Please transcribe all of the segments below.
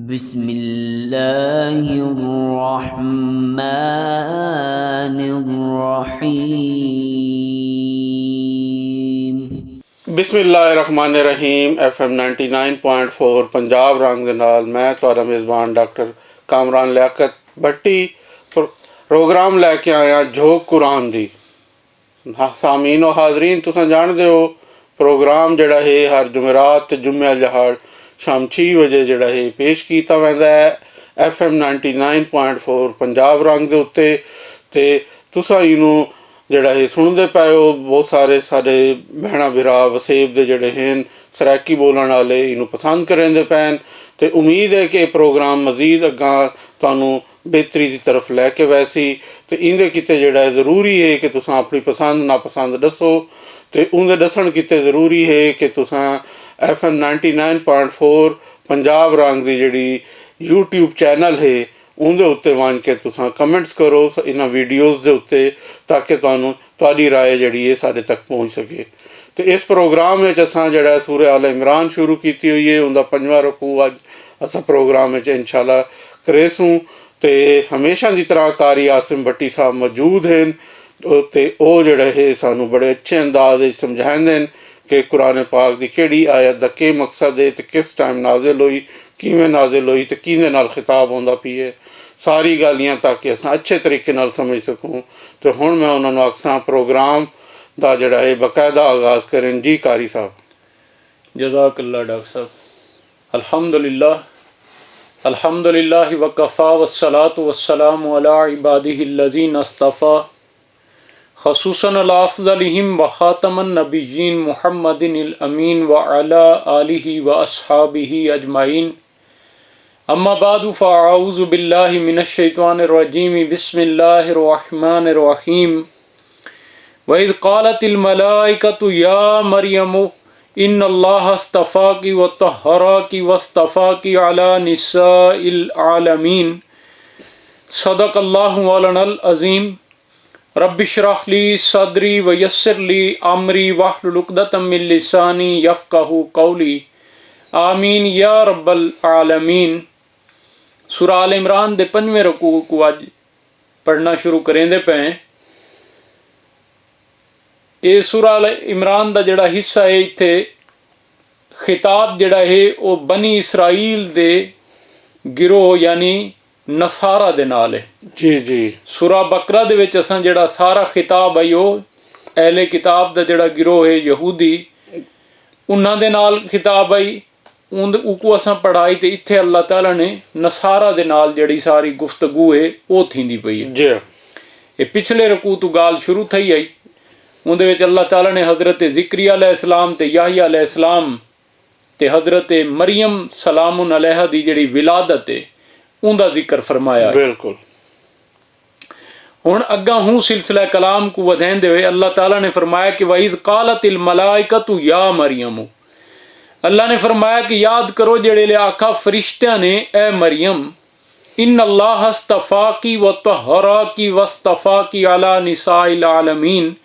बिस्मिल्लाहिर्रहमानिर्रहीम। बिस्मिल्लाहिर्रहमानिर्रहीम। FM 99.4 पंजाब रंग दे नाल मैं तुहाडा मेज़बान डॉक्टर कामरान लियाकत भट्टी प्रोग्राम लैके आया झोक कुरान दी। सामीन और हाजरीन, तुसां जानदे हो प्रोग्राम जिहड़ा है हर जुमेरात ते जुम्मे जहाड़ शाम 6 बजे जिहड़ा है पेश कीता वैंदा है FM 99.4 पंजाब रंग दे उत्ते। ते तुसां इनू जिहड़ा है सुनदे पए हो। बहुत सारे साडे भैणां भरा वसेब दे जिहड़े हैं सराकी बोलण वाले इनू पसंद करेंदे पैन। ते उम्मीद है कि प्रोग्राम मजीद अग्गां तुहानूं बेहतरी की तरफ लैके वैसी तो इंदे किते जिहड़ा है ज़रूरी है कि तुसां अपनी पसंद नापसंद दसो। तो उंदे दसन किते ज़रूरी है कि तुसां FM 99.4 पंजाब रंग दी जिहड़ी यूट्यूब चैनल है उंदे उत्ते वंज के तुसां कमेंट्स करो इन्हां वीडियोज़ दे उत्ते, ताकि तुहानूं तुहाडी राय जिहड़ी है साडे तक पहुँच सके। तो इस प्रोग्राम में असां जिहड़ा सूरह आल इमरान शुरू की हुई है, उनका 5वां रकू अज असां प्रोग्राम में इंशाअल्लाह करेसूँ। तो हमेशा की तरह कारी आसिम भट्टी साहब मौजूद हैं तो वह जोड़े है सानू बड़े अच्छे अंदाज समझाते हैं कि कुरान पाक की केड़ी आयत का के मकसद है, तो किस टाइम नाजिल हुई, किवें नाजिल हुई, तो किहदे नाल खिताब होंदा पई है, सारी गालियाँ ताकि अस अच्छे तरीके नाल समझ सकूँ। तो हुण मैं उन्होंने आखसां प्रोग्राम का जोड़ा है बाकायदा आगाज़ करें। जी कारी साहब। जज़ाकल्लाह डॉक्टर साहब। अल्हम्दुलिल्लाह अल्हम्दुलिल्लाहि वकफ़ा वस्सलातु वस्सलामु अला इबादिहिल्लज़ीना इस्तफ़ा ख़ुसूसन अला अफ़ज़लिहिम व ख़ातमन नबिय्यीन मुहम्मदिनिल अमीन व अला आलिहि व अस्हाबिहि अजमाइन। अम्मा बादु फ़अऊज़ु बिल्लाहि मिनश शैतानिर रजीम। बिस्मिल्लाहिर रहमानिर रहीम। व इज़ क़ालतिल मलाइकतु या मरियमु इन्नल्लाह अस्तफ़ाकी व तहराकी वस्तफ़ाकी अला निसाइल आलमीन। सदक़ल्लाहु मौलानल अज़ीम। रब्बिश्रह ली सदरी व यस्सिर ली अमरी वहलुल उक़दतम मिन लिसानी यफ़क़हू क़ौली। आमीन या रब्बल आलमीन। सूरह आल इमरान दे 5वें रकू को अज पढ़ना शुरू करेंदे पे। ये सूरह आल इमरान का जिहड़ा हिस्सा है इत्थे खिताब जिहड़ा है वो बनी इसराइल दे गिरोह यानी नसारा दे नाल है। जी जी। सूरह बकरा दे विच असां जिहड़ा सारा खिताब है वो अहले किताब दा जिहड़ा गिरोह है यहूदी उन्हां दे नाल खिताब आई उनको असां पढ़ाई। तो इत्थे अल्लाह ताला ने नसारा दे नाल जिहड़ी सारी गुफ्तगू है वो थींदी पई है। जी। ये पिछले रकू तो गाल शुरू थी आई। उहदे विच अल्लाह ताला ने हज़रत ज़िक्रिया अलैहिस्सलाम ते याहिया अलैहिस्सलाम ते हज़रत मरियम सलामुन अलैहा दी जिहड़ी विलादत है उनका जिक्र फरमाया। बिल्कुल। हुण अग्गा हूँ सिलसिला कलाम को वधेंदे हुए अल्लाह ताला ने फरमाया कि वइज़ क़ालतिल मलाइकतु या मरियम। अल्लाह ने फरमाया कि याद करो जेड़े ले आखा फरिश्तियां ने ए मरियम इन्नल्लाह अस्तफ़ाकी व तहराकी वस्तफ़ाकी अला निसाइल आलमीन।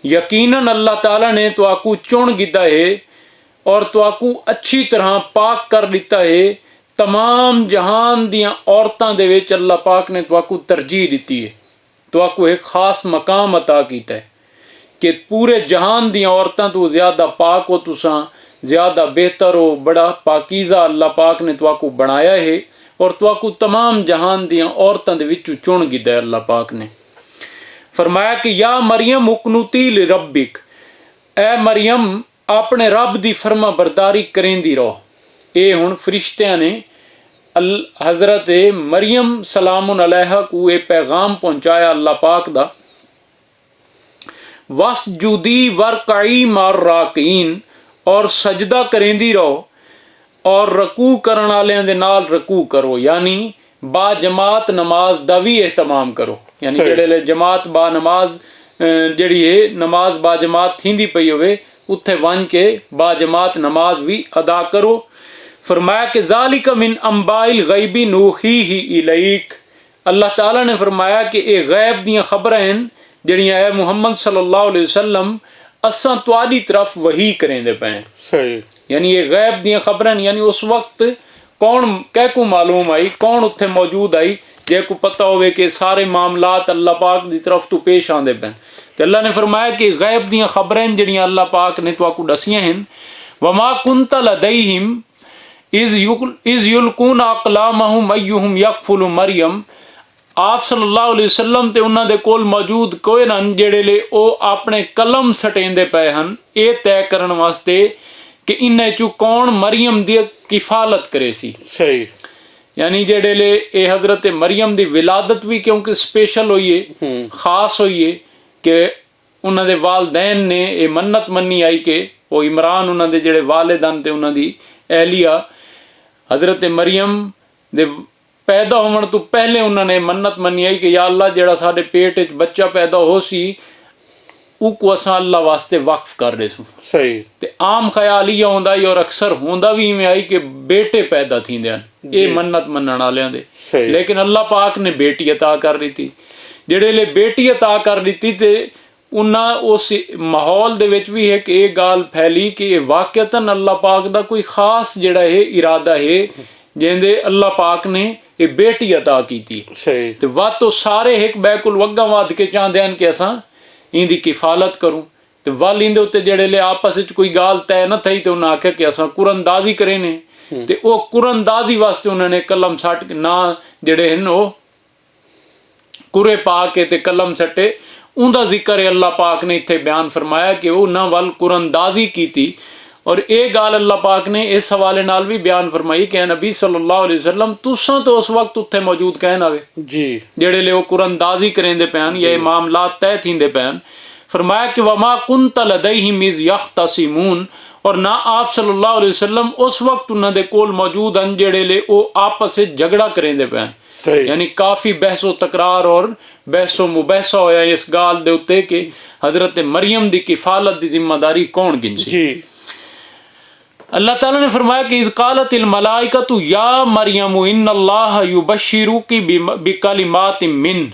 यकीनन अल्लाह ताला ने तो आकू चुन गिदा है और तो आकू अच्छी तरह पाक कर दिता है। तमाम जहान दियां औरतां दे विच अल्लाह पाक ने तो आकू तरजीह दी है, तो आकू एक खास मकाम अता किया है कि पूरे जहान दियां औरतां तो ज़्यादा पाक हो, तुसां ज़्यादा बेहतर हो, बड़ा पाकीज़ा अल्लाह पाक ने तो आकू बनाया है और तो आकू तमाम जहान दियां औरतां दे विचों चुन गिदा है। अल्लाह पाक ने फरमाया कि या मरियम उकनुती लिरब्बिक, ए मरियम अपने रब दी फरमा बरदारी करेंदी रहो। ये हुण फरिश्तियां ने हज़रत मरियम सलामुन अलैहा को ये पैगाम पहुँचाया अल्लाह पाक दा। वसजुदी वरकई मार राकीन, और सजदा करेंदी रहो और रकू करन वालियां दे नाल रकू करो, यानी बा जमात नमाज दा भी एहतमाम करो। यानी जेड़े जमात बा नमाज जिहड़ी है नमाज बा जमात थींदी पई होवे उत्थे वन के बा जमात नमाज भी अदा करो। फरमाया कि ज़ालिका मिन अंबाइल गैबी नूहीही इलैक। अल्लाह ताला ने फरमाया कि ये गैब दियां खबरां हैं जिहड़ियां है मुहम्मद सल्लल्लाहु अलैहि वसल्लम असां तुहाडी तरफ वही करेंदे पे। सही। यानी ये गैब दियां खबरां यानी उस वक्त कौन कह को मालूम आई, कौन उत्थे मौजूद आई जे को पता होवे कि सारे मामलात अल्लाह पाक की तरफ तो पेश आंदे पैन। तो अल्लाह ने फरमाया कि गैब दियाँ खबरें जड़ियाँ अल्लाह पाक ने तुआकू दसियां हैं। वमा कुंत लदैहिम इज़ युल्कून अक़लामहुम अय्युहुम यकफुलु मरियम। आप सल्लल्लाहु अलैहि वसल्लम ते उन्हां दे कोल मौजूद कोई नन जेड़े ले ओ अपने कलम सटेंदे पे हन ये तय करन वास्ते कि इन्हें चू कौन मरियम दी किफालत करे सी। सही, यानी जेड़े ले ए हजरत मरियम दी विलादत भी क्योंकि स्पेशल हुई है, खास हुई है कि उन्हां दे वालदैन ने ये मन्नत मन्नी आई कि वो इमरान उन्हां दे जेड़े वालिदान ते उन्हां दी एहलिया हजरत मरियम दे पैदा होने तो पहले उन्होंने मन्नत मनी आई कि या अल्लाह जेड़ा साडे पेट च बच्चा पैदा हो सी उको असां अल्लाह वास्ते वक्फ कर दे सू। सही, ते आम ख्याल इह होंदा और अक्सर होंदा भी इवें आई कि बेटे पैदा थींदे हन, ये मन्नत मनण वालियां दे। लेकिन अल्लाह पाक ने बेटी अता कर दी। जेड़े ले बेटी अता कर दी ते उन्हां उस माहौल दे विच भी एक ये गाल फैली कि वाकयतन अल्लाह पाक दा कोई खास जेड़ा है इरादा है जिंदे अल्लाह पाक ने ये बेटी अता की थी। ते वह तो सारे एक बैकुल वग्गा वध के चाहते हैं कि असां इंदी किफालत करूं। ते वल इंदे उत्ते जेड़े ले आपस विच कोई गाल तय न थई ते उन्हें आख्या कि असां कुरअंदाजी करे ने। ते ओ कुरअंदाजी वास्ते उन्होंने कलम सट ना जेड़े हन ओ कुरे पा के ते कलम सटे उनका जिक्र अल्लाह पाक ने इत्थे बयान फरमाया कि उन्हां वल कुरअंदाजी की थी। और ये गाल अल्लाह पाक ने इस हवाले नाल भी बयान फरमाई कि नबी सल्लल्लाहु अलैहि वसल्लम तुसां तो उस वक्त उत्थे मौजूद कहन आवे जी जेड़े ले कुरअंदाजी करेंदे पैन या मामलात तय थींदे पैन। फरमाया कि वमा कुंत लदैहिम इज़ यख्तसिमून, और ना आप सल्लल्लाहु अलैहि वसल्लम उस वक्त उन्हां दे कोल मौजूद हन जेड़े ले ओ आपस में झगड़ा करेंदे पैन। यानी काफ़ी बहसो तकरार और बहसो मुबहसा होया इस गाल दे उत्ते कि हजरत मरियम दी किफालत दी जिम्मेदारी कौन गिनसी। जी अल्लाह ताला ने फरमाया कि इज़ क़ालतिल मलाइकतु या मरियम इन्नल्लाह युबश्शिरुकी बिकलिमातिन मिन।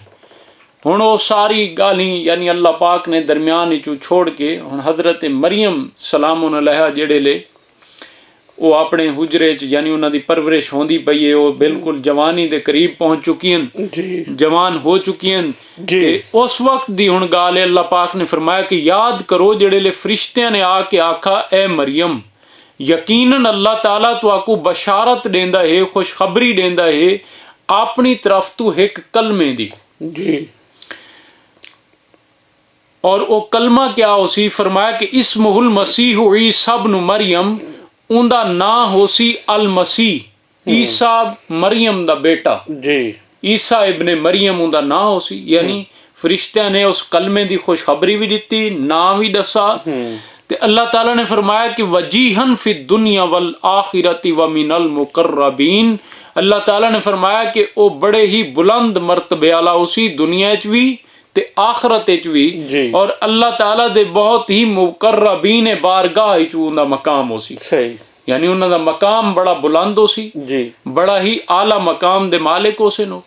हुण वो सारी गाली यानी अल्लाह पाक ने दरम्यान चू छोड़ के हुण हजरत मरियम सलामुन अलैहा जेड़े ले वो अपने हुजरे च यानी उन्हां दी परवरिश होंदी पई है, वो बिल्कुल जवानी दे करीब पहुंच चुकी हैं, जवान हो चुकी हैं। उस वक्त दी हुण गाल है अल्लाह पाक ने फरमाया कि याद करो जेड़े ले फरिश्तियां ने आके आखा ए मरियम यकीनन अल्लाह ताला तुआकू बशारत देंदा है, खुशखबरी देंदा है अपनी तरफ तू एक कलमे दी। और वो कलमा क्या होसी? फरमाया कि इस्मुहुल मसीह ईसा इब्न मरियम, उनका ना होसी अल मसीह ईसा मरियम दा बेटा जी, ईसा इब्ने मरियम उनका ना होसी। यानी फरिश्तियां ने उस कलमे दी खुशखबरी भी दी, ना भी दसा। ते अल्लाह ताला ने फरमाया कि वजीहन फि दुनिया वल आखिरती व मिनल मुकर्रबीन। अल्लाह ताला ने फरमाया कि वो बड़े ही बुलंद मर्तबे वाला उसी दुनिया च भी ते आखरत च भी, और अल्लाह ताला दे बहुत ही मुकर्रबीन बारगाह च उनका मकाम होसी। यानी उन्हों दा मकाम बड़ा बुलंद होसी, बड़ा ही आला मकाम दे मालिक होसे नो।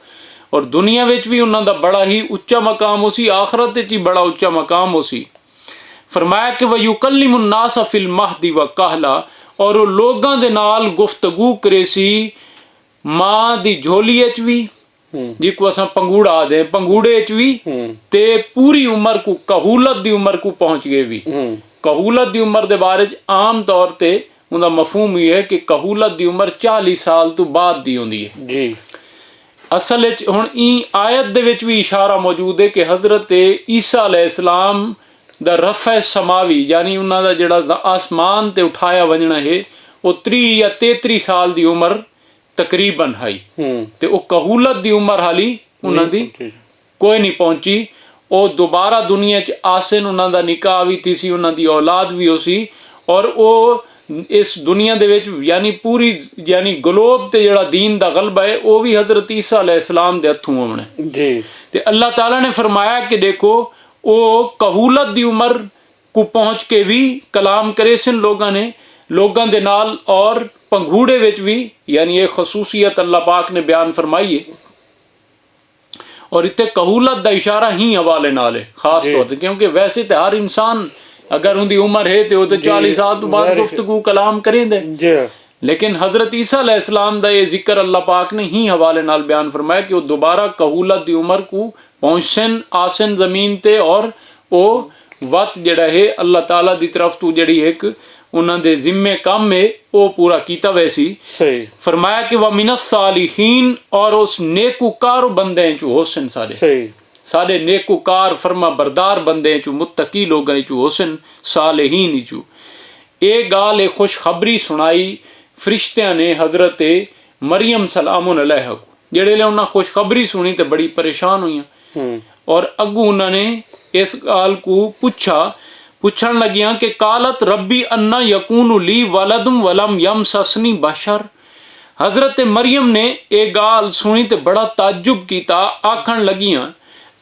और दुनिया विच भी उन्हों दा बड़ा ही उच्चा मकाम होसी, आखरत च ही बड़ा उच्चा मकाम होसी। फरमाया कि वह युकल्लिमुन नास फिल महदी व कहला, और वो लोगां दे नाल गुफ्तगू करे सी मां दी झोली च भी जिको असां पंगूड़ा आदे पंगूड़े च भी, ते पूरी उम्र को कहूलत दी उम्र को पहुंच गए भी। कहूलत दी उम्र दे बारे च आम तौर ते उनका मफहूम ये है कि कहूलत दी उम्र 40 साल तो बाद दी होंदी है जी। असल हुण ई आयत दे विच भी इशारा मौजूद है कि हजरत ईसा अलैहिस्सलाम दा रफ़े समावी यानी उन्हां दा जिहड़ा आसमान ते उठाया वजना है वो 30 या 33 साल दी उम्र तकरीबन है। ते वो कहूलत दी उम्र हाली उन्हां दी कोई नहीं पहुंची। वो दोबारा दुनिया च आसन उन्हां दा निकाह भी थी सी, उन्हां दी औलाद भी हो सी, और वो इस दुनिया दे विच यानी पूरी यानी ग्लोब ते जिहड़ा दीन दा गलबा है वो भी हजरत ईसा अलैहिस्सलाम दे हत्थों आउणा जी। ते अल्लाह ताला ने फरमाया कि देखो वो कहूलत दी उम्र को पहुंच के भी कलाम करे सन लोगां दे नाल, और पंगूड़े विच भी, यानी ये खसूसियत अल्लाह पाक ने बयान फरमाई है। और इत्थे कहूलत दा इशारा ही हवाले नाल है खास तौर ते, क्योंकि वैसे तो हर इंसान अगर उनकी उम्र है तो 40 साल तो बाद गुफ्तगू कलाम करेंदे, लेकिन हज़रत ईसा अलैहिस्सलाम दा ये जिक्र अल्लाह पाक ने ही हवाले नाल बयान फरमाया कि वो दोबारा कहूलत दी उम्र को पहुँचन आसन ज़मीन ते और वो वत जड़ा है अल्लाह ताला दी तरफ तो जड़ी एक उन्होंने दे जिम्मे काम है वो पूरा कीता वैसी सही फरमाया कि वह मिनस सालिहीन और उस नेकुकार बंदे चो होसन सही सारे नेकुकार फरमा बरदार बंदे चो मुत्तकी लोग चो होसन सालिहीन चो ये गाल एक खुशखबरी सुनाई फरिश्तियां ने हजरत मरियम सलामुन अलैहा को जेड़े ले उन्हें खुशखबरी सुनी तो बड़ी परेशान हुई और अगू उन्होंने इस गाल को पूछन लगियां कि कालत रब्बी अन्ना यकून ली वलदुम वलम यम ससनी बशर। हजरत मरियम ने एक गाल सुनी तो बड़ा ताज्जुब किया आखन लगियां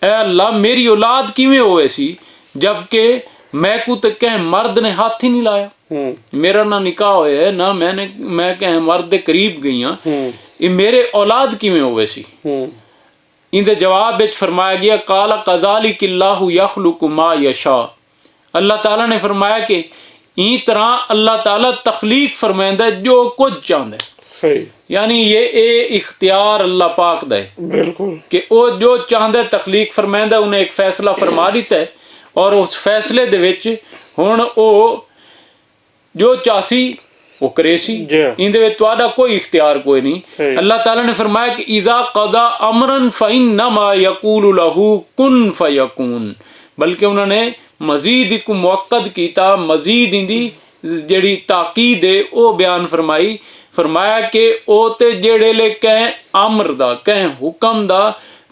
ऐ अल्लाह मेरी औलाद किवें होवे सी जबकि मैं को तो कह मर्द ने हाथ ही नहीं लाया, मेरा ना निकाह होया है ना मैं कह मर्द दे करीब गई हाँ, ये मेरे औलाद किवें होवे सी। इनके जवाब विच फरमाया गया काला कज़ालिकिल्लाहु यख़्लुक़ु मा यशा। अल्लाह ताला ने फरमाया कि ई तरह अल्लाह ताला तख्लीक फरमाइंदा है जो कुछ चाहता है। सही यानी ये इख्तियार अल्लाह पाक दा है बिल्कुल कि वो जो चाहता है तख्लीक फरमाइंदा उन्हें एक फैसला फरमा दिता है और उस फैसले दे विच हुण वो जो चासी वो करेसी इंदे विच तुहाडा कोई इख्तियार कोई नहीं। अल्लाह ताला ने फरमाया कि इज़ा क़ज़ा अमरन फ़इन्नमा यक़ूलु लहू कुन फ़यकून, बल्कि उन्होंने मजीद एक मुअक्कद कीता मजीद इंदी जेड़ी ताकीद है वो बयान फरमाया कि ओ ते जेड़े ले कह अमर दा कह हुक्म दा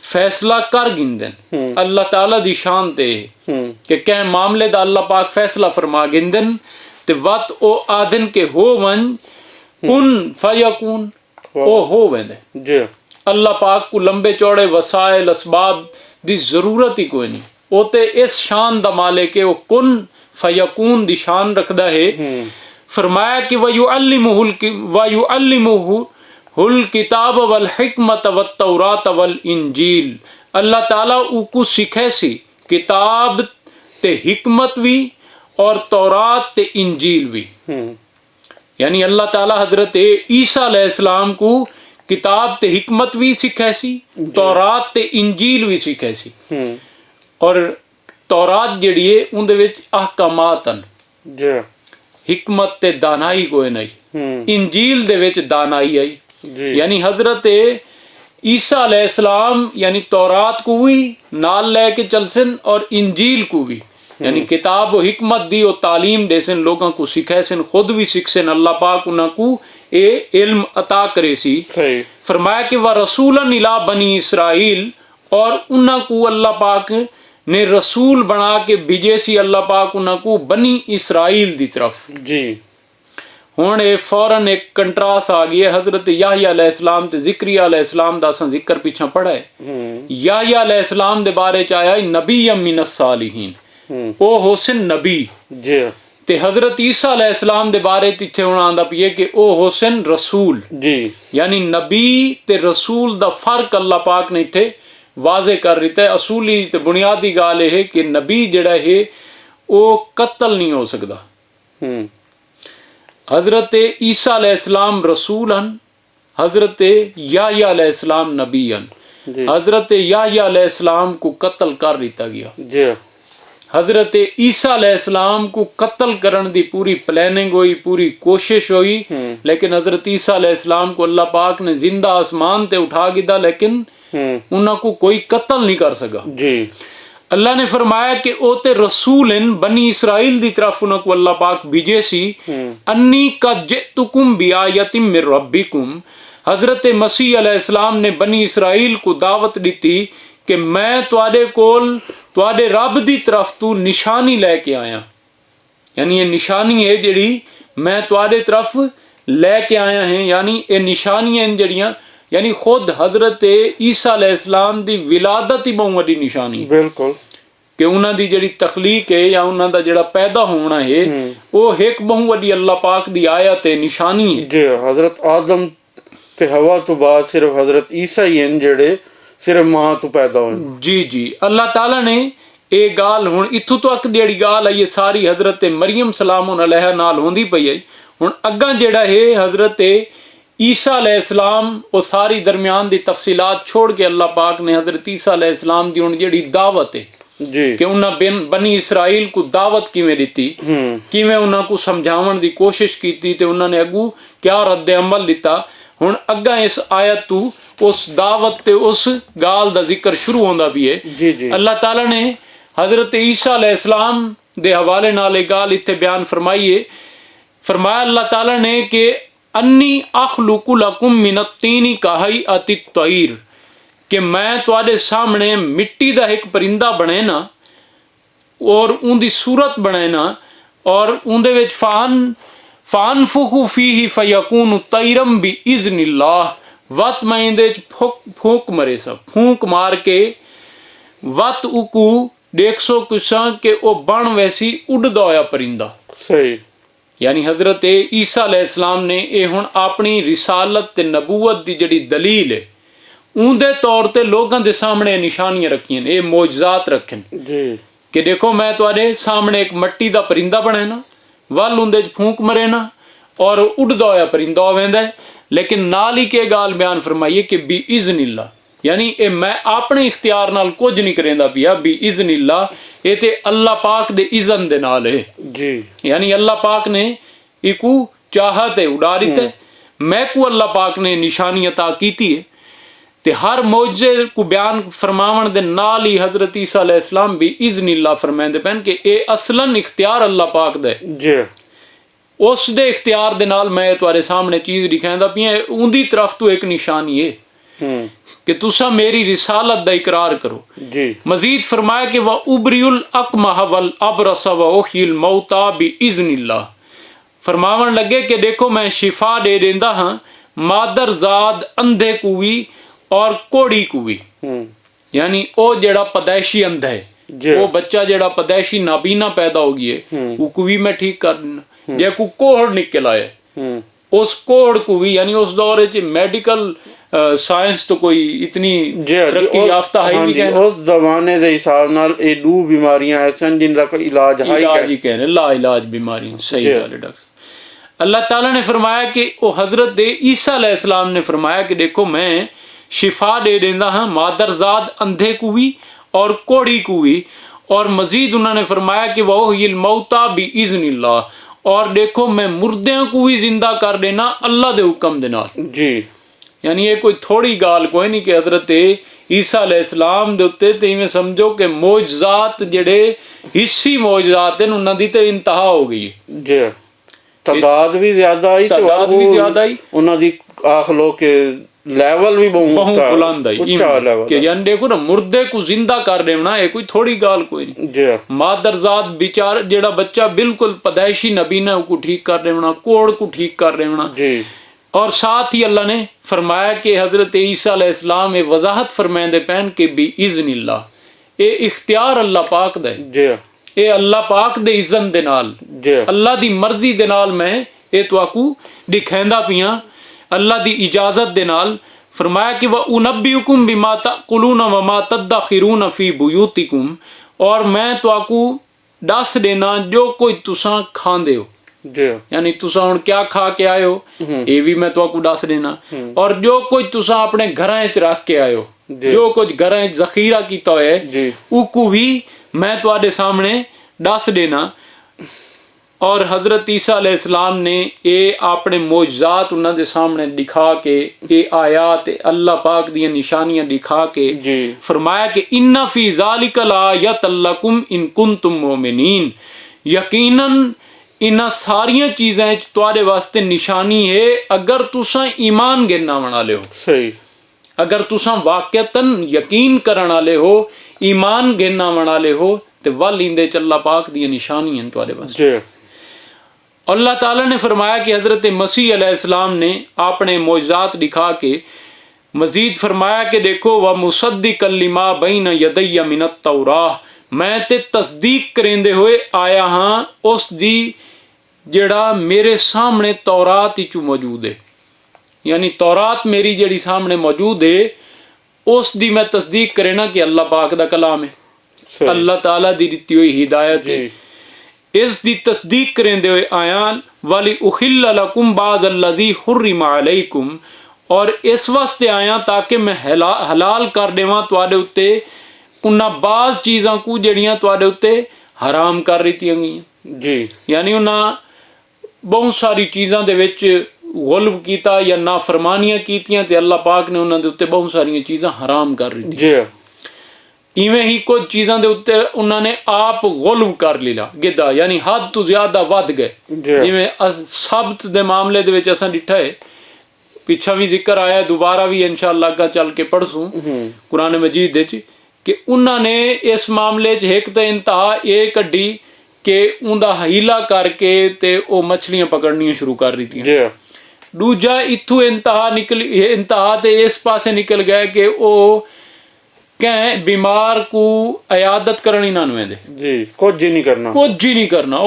फैसला कर गिंदन अल्लाह ताला दी शान ते कि कह मामले दा अल्लाह पाक फैसला फरमा गिंदन ते वत ओ आदन के हो वन कुन फयकून ओ हो वेंदे। अल्लाह पाक को लंबे चौड़े वसाइल असबाब दी जरूरत ही कोई नहीं, वो ते इस शान दा मालिक है वो कुन फयकून दी शान रखदा है। फरमाया कि वयुअल्लिमुहुल किताब वल हिकमत वत तौरात वल इंजील, अल्लाह ताला उको सिखे सी किताब ते हिकमत भी और तौरात ते इंजील भी। यानी अल्लाह ताला हजरत ईसा अलैहिस्सलाम को किताब ते हिकमत भी सिखे सी तौरात ते इंजील भी सिखे सी और तौरात जड़ी है उनदे विच अहकामात हन हिकमत ते दानाई कोई नहीं, इंजील दे विच दानाई आई। यानी हजरत ईसा अलैहिस्सलाम यानी तौरात को भी नाल लेके चलसन और इंजील को भी यानी किताब व हिकमत दी और तालीम देसन लोगों को सिखासन खुद भी सीखसन अल्लाह पाक उन्हें को ए इल्म अता करे सी। फरमाया कि वह रसूलन इला बनी इसराइल और उन्हें को अल्लाह पाक ने रसूल बना के भेजे सी अल्लाह पाक उन्हें को बनी इसराइल दी तरफ जी। हुण ये फौरन एक कंट्रास्ट आ गई है हजरत याहया अलैहिस्सलाम ते ज़िक्रिया अलैहिस्सलाम दा असां जिक्र पीछा पढ़ा है। याहया अलैहिस्सलाम दे बारे च आया नबीय्यम मिनस सालिहीन ओ होसन नबी जी ते हजरत ईसा अलैहिस्सलाम दे बारे इत्थे हुण आंदा पिए कि ओ होसन रसूल जी। यानी नबी ते रसूल दा फर्क अल्लाह पाक ने इत्थे वाजे कर दिता है। असूली ते बुनियादी गाल है कि नबी जड़ा है वो कत्ल नहीं हो सकता। हजरत ईसा अलैहिस्सलाम रसूल हन, हजरत याहया अलैहिस्सलाम नबी हन। हजरत याहया अलैहिस्सलाम को कत्ल कर दिता गया जी। हजरत ईसा अलैहिस्सलाम को कत्ल करने दी पूरी प्लानिंग हुई पूरी कोशिश हुई लेकिन हजरत ईसा अलैहिस्सलाम को अल्लाह पाक ने जिंदा आसमान ते उठा गिदा लेकिन उन्हें को कोई कत्ल नहीं कर सका जी। अल्लाह ने फरमाया कि ओ ते रसूल इन बनी इसराइल दी तरफ उन्हें को अल्लाह पाक भेजे सी अन्नी कद जितुकुम बिआयतिम मिर रब्बिकुम। हजरत मसीह अलैहिस्सलाम ने बनी इसराइल को दावत दी थी कि मैं तुआडे कोल तुआडे रब दी तरफ तू निशानी लेके आया। यानी ये निशानी है जड़ी मैं तुआडे तरफ लेके आया है यानी ये निशानियां जड़ियां यानी खुद हजरत ईसा अलैहिस्सलाम दी विलादत ही बहुत बड़ी निशानी बिल्कुल कि उन्हां दी जड़ी तखलीक है या उन्हां दा जड़ा पैदा होना है वो एक बहुत बड़ी अल्लाह पाक दी आयत है निशानी है जी। हजरत आदम ते हवा तो बाद सिर्फ हजरत ईसा ही हैं जेड़े सिर्फ मां तो पैदा हुए जी जी। अल्लाह ताला ने ये गाल हुण इत्थों तक जेड़ी गाल आई है सारी हजरत मरियम सलामुन अलैहा नाल होंदी पई है ਹੁਣ ਅੱਗਾ ਜਿਹੜਾ ਹੈ ਹਜ਼ਰਤ ਈਸਾ अलैहिस्सलाम ਉਹ ਸਾਰੀ ਦਰਮਿਆਨ ਦੀ ਤਫਸੀਲਾਤ ਛੋੜ ਕੇ ਅੱਲਾਹ ਪਾਕ ਨੇ ਹਜ਼ਰਤ ਈਸਾ अलैहिस्सलाम ਦੀ ਹੁਣ ਜਿਹੜੀ ਦਾਵਤ ਹੈ ਜੀ ਕਿ ਉਹਨਾਂ ਬਨੀ ਇਸਰਾਈਲ को ਦਾਵਤ ਕਿਵੇਂ ਦਿੱਤੀ, ਕਿਵੇਂ ਉਹਨਾਂ को ਸਮਝਾਉਣ ਦੀ ਕੋਸ਼ਿਸ਼ ਕੀਤੀ ਤੇ ਉਹਨਾਂ ਨੇ ਅੱਗੂ ਕਿਆ ਰੱਦ ਅਮਲ ਦਿੱਤਾ। ਹੁਣ ਅੱਗਾ ਇਸ ਆਇਤ ਤੋਂ ਉਸ ਦਾਵਤ ਤੇ ਉਸ ਗਾਲ ਦਾ ਜ਼ਿਕਰ ਸ਼ੁਰੂ ਹੁੰਦਾ ਵੀ ਹੈ। ਜੀ ਜੀ ਅੱਲਾਹ ਤਾਲਾ ਨੇ हजरत ईसा अलैहिस्सलाम दे हवाले नाल एक गाल इत्थे बयान फरमाई है। फरमाया अल्लाह ताला ने कि अन्नी अखलुकु लकुम मिनत तीनी काहई अति तैर, कि मैं तुहाडे सामने मिट्टी दा एक परिंदा बने ना और उनदी सूरत बने ना और उनदे विच फानफुखु फीही फयकूनु तैरम बि इज़्निल्लाह, वत मैं इंदे फूक मरे सा, फूक मार के वत उकू देख सो कुसा के वो बन वैसी उड़दा होया परिंदा। सही यानी हजरत ईसा अलैहिस्सलाम ने ये हुण अपनी रिसालत ते नबूवत दी जड़ी दलील है उनदे तौर ते लोगों के सामने निशानियां रखियां ने, ये मौजज़ात रखे जी कि देखो मैं तुहाडे सामने एक मट्टी दा परिंदा बने ना, वल उंदे च फूंक मरे ना और उड़दा होया परिंदा होवेंदा है, लेकिन नाल ही के गाल बयान फरमाइए कि बी इज़्निल्लाह, यानी ये मैं अपने इख्तियार नाल कुछ नहीं करेंदा पिया, बी इज़्निल्लाह ये ते अल्लाह पाक दे इज़न दे नाल है जी। यानी अल्लाह पाक ने इकू चाहत है उडारी ते मैं को अल्लाह पाक ने निशानी अता कीती है ते हर मौजे को बयान फरमावन दे नाल ही हजरत ईसा अलैहिस्सलाम भी इज़्निल्लाह फरमांदे पैन कि ये असलन इख्तियार अल्लाह पाक दा है जी। उस दे इख्तियार दे नाल मैं तुहाडे सामने चीज़ दिखांदा पिया, उंदी तरफ तो एक निशानी है कि तुसा मेरी रिसालत दा इकरार करो जी। मजीद फरमाया कि वह उबरियुल अकमह वल अबरस व उहिल मौता बि इज़्निल्लाह, फरमावन लगे कि देखो मैं शिफा दे देंदा हाँ मादरजाद अंधे को भी और कोड़ी को भी, यानी ओ जेड़ा पैदाइशी अंधा है वो बच्चा जेड़ा पैदाइशी नाबीना पैदा हो गई है वो भी मैं ठीक कर देना, जे को कोहड़ निकल आए उस कोहड़ को भी, यानी उस दौर च मेडिकल साइंस तो कोई इतनी तरक्की याफ्ता है नहीं कहना, उस जमाने दे हिसाब नाल ए दो बीमारियां ऐसे जिनका कोई इलाज ही कहने ला इलाज बीमारी। सही गल है डॉक्टर। अल्लाह ताला ने फरमाया कि वो हजरत ईसा अलैहिस्सलाम ने फरमाया कि देखो मैं शिफा दे देंदा हाँ मादरजाद अंधे को भी और कोड़ी को भी, और मजीद उन्होंने फरमाया कि वह ये मौता भी इज़्निल्लाह, और देखो मैं मुर्दों को भी जिंदा कर देना अल्लाह दे हुक्म दे नाल जी। यानी ये कोई थोड़ी गाल कोई नहीं कि हजरत ईसा अलैहिस्सलाम दे उत्ते ते इवें समझो कि मौजज़ात जेड़े हिस्सी मौजज़ात हैं उन्हां दी ते इंतहा हो गई है जी। तादाद भी ज्यादा आई, तादाद भी ज्यादा आई, उन्हां दी आख लो के लेवल भी बहुत बुलंद आई कि यानी देखो ना मुर्दे को जिंदा कर देना ये कोई थोड़ी गाल कोई नहीं जी। मादरजात बेचारा जेड़ा बच्चा बिल्कुल पैदाइशी नबीना को ठीक कर देना, कोड़ को ठीक कर देना जी। और साथ ही अल्लाह ने फरमाया कि हजरत ईसा अलैहिस्सलाम ये वजाहत फरमाएंदे पैन के भी इज़्निल्लाह, ये इख्तियार अल्लाह पाक दा है जी। ये अल्लाह पाक दे इज़न दे नाल अल्लाह दी मर्जी दे नाल मैं ये तुआकू दिखांदा पिया अल्लाह दी इजाजत दे नाल। फरमाया कि वह उनब्बियुकुम बिमा तअकुलून व मा तदखिरून फी बुयूतिकुम, और मैं तुआकू दस देना जो कोई तुसा खांदे हो, यानी तुसा हुण क्या खा के आए हो ये भी मैं तुआकू दस देना, और जो कुछ तुसा अपने घरां च रख के आए हो, जो कुछ घरां च जखीरा कीता होया है उको भी मैं तुहाडे सामने दस देना। और हजरत ईसा अलैहिस्सलाम ने ये अपने मौजज़ात उन्हां दे सामने दिखा के ये आयात अल्लाह पाक दी निशानियां दिखा के फरमाया कि इन्ना फी ज़ालिका लायतल लकुम इन कुंतुम मोमिनीन, यकीनन इन्हां सारियां चीज़ां च तुहाडे वास्ते निशानी है अगर तुसां ईमान गिनना वाले हो। सही, अगर तुसां वाकयतन यकीन करन वाले हो, ईमान गिनना वाले हो ते वल इंदे च अल्लाह पाक दी निशानियां तुहाडे वास्ते। अल्लाह ताला ने फरमाया कि हजरत मसीह अलैहिस्सलाम ने अपने मौजज़ात दिखा के मजीद फरमाया कि देखो वह मुसद्दिक़न लिमा बैन यदैया मिनत तौराह, मैं ते तस्दीक करेंदे हुए आया हाँ उस दी जेड़ा मेरे सामने तौरात विच मौजूद है, यानी तौरात मेरी जेड़ी सामने मौजूद है उस दी मैं तस्दीक करेना कि अल्लाह पाक दा कलाम है, अल्लाह ताला दी दित्ती हुई हिदायत है, इस दी तस्दीक करेंदे हुए आया वली उहिल्ल लकुम बादल्लज़ी हुर्रिमा अलैकुम, और इस वास्ते आया ताकि मैं हलाल कर देवां तुहाडे उत्ते उन्हां बाज़ चीज़ां को जड़ियां तुहाडे उत्ते हराम कर दित्तियां गईयां जी। यानी उन्हां बहुत सारी चीज़ां दे विच गुल्व कीता या नाफरमानियां कीतियां ते अल्लाह पाक ने उन्हां दे उत्ते बहुत सारियां चीज़ां हराम कर दित्तियां। जी इवें ही कुछ चीज़ां दे उत्ते उन्होंने आप गुल्व कर लिया गिद्धा, यानी हद तो ज़्यादा वध गए। जिवें सब्त दे मामले दे विच असां डिठा है, पिछा भी जिक्र आया, दोबारा भी इंशाअल्लाह अग्गा चल के पढ़सूं कुरान मजीद दे च कि उन्होंने इस मामले च एक तो इंतहा ये कड्डी कि उनका हीला करके ते वो मछलियां पकड़नियां शुरू कर दित्तियां। दूजा इत्थों इंतहा ते इस पासे निकल गया कि वो कैं बीमार को अयादत करनी ना वेंदे जी, कुछ ही नहीं करना, कुछ ही नहीं करना,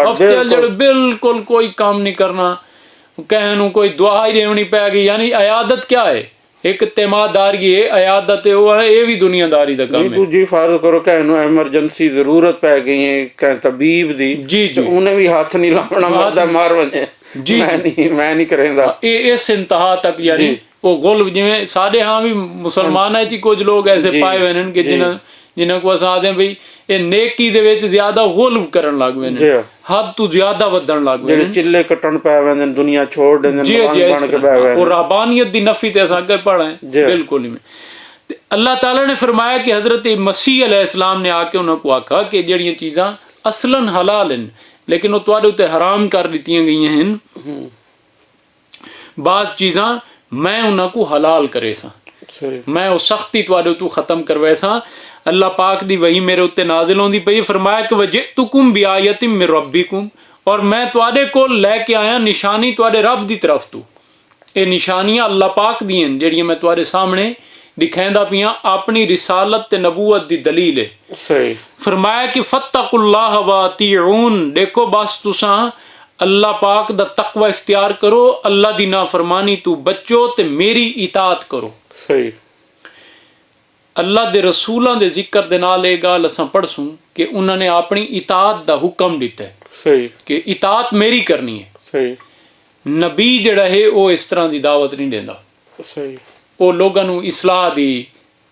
हफ्ते बिल्कुल कोई काम नहीं करना, कहनू कोई दुआ ही देनी पै गई। यानी अयादत क्या है? एक तेमादारी है, अयादत है, वो ये भी दुनियादारी दा काम है। दूजी फर्ज करो कहनू एमरजेंसी जरूरत पै गई है कह तबीब दी, जी जी, उन्हें भी हाथ नहीं लाना, मरदा मार वजे जी, मैं नहीं करेंदा। इस इंतहा तक यानी वो गुल्व जिवें साडे हाँ भी मुसलमान है जी कुछ लोग ऐसे पाए हुए हैं कि जिन्हां को असां आखदे भई ये नेकी दे विच ज्यादा गुल्व करन लग पए ने, हद तो ज्यादा वधन लग पए ने, चिल्ले कटन पै वेंदे दुनिया छोड़ देंदे बन के पै वेंदे। और रब्बानियत दी नफी ते असां अगे पढ़ा है बिल्कुल ही। अल्लाह ताला ने फरमाया कि हजरत मसीह अलैहिस्सलाम ने आके उन्हां को आखा कि जेड़ियां चीज़ां असलन हलाल हैं लेकिन वो तुहाडे उत्ते हराम कर दित्तियां गईयां हैं, बाज़ चीज़ां मैं उन्हां को हलाल करे सा, मैं वो सख्ती तुहाडे उत्तों खत्म करवाए सा। अल्लाह पाक दी वही मेरे उत्ते नाजिल होंदी पई। फरमाया कि वजिअतुकुम बिआयतिम मिन रब्बिकुम, और मैं तुहाडे कोल लैके आया निशानी तुहाडे रब दी तरफ तो। ये निशानियां अल्लाह पाक दी हैं जेड़ियां मैं तुहाडे सामने दिखांदा पियां, अपनी रिसालत ते नबूवत दी दलील है। सही फरमाया कि फत्तकुल्लाह व अतीऊन, देखो बस तुसां अल्लाह पाक दा तकवा इख्तियार करो, अल्लाह दी नाफरमानी तू बचो ते मेरी इताअत करो। सही अल्लाह दे रसूलां दे जिक्र दे नाल ये गल असां पढ़सूं कि उन्होंने अपनी इताअत दा हुक्म दिता है। सही कि इताअत मेरी करनी है। सही नबी जिहड़ा है वो इस तरह दी दावत नहीं देंदा। सही वो लोगों नूं इस्लाह दी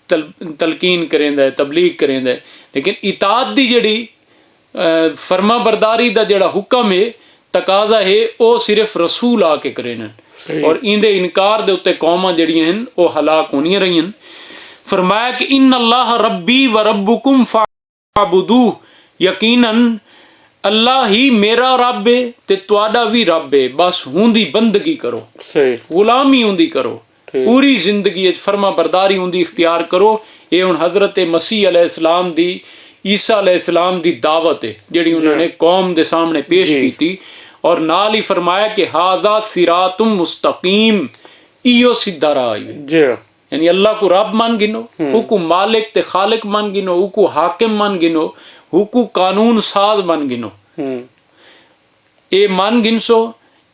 तलकीन करेंदा है, तबलीग करेंदा है, लेकिन इताअत दी जिहड़ी फर्मा बरदारी दा जिहड़ा हुक्म है तकाजा है वो सिर्फ रसूल आके करेन, और इंदे इनकार दे उत्ते कौमां जिहड़ियां हन वो हलाक होनियां रहियां। फरमाया कि इन्न अल्लाह रब्बी व रब्बुकुम फअबुदूह, यकीनन अल्लाह ही मेरा रब है ते तुहाडा भी रब है, बस उहदी बंदगी करो, गुलामी उहदी करो, पूरी जिंदगी फर्मा बरदारी उहदी इख्तियार करो। ये हुण हजरत मसीह अलैहिस्सलाम दी, ईसा अलैहिस्सलाम दी दावत है जिहड़ी उन्होंने कौम दे सामने पेश की, और नाल ही फरमाया कि हाजा सिरातुम मुस्तकीम, इयो सीधा राह है। यानी अल्लाह को रब मान गिनो, हुकू मालिक ते खालिक मान गिनो, हुकू हाकिम मान गिनो, हुकू कानून साज मान गिनो, ए मान गिनसो,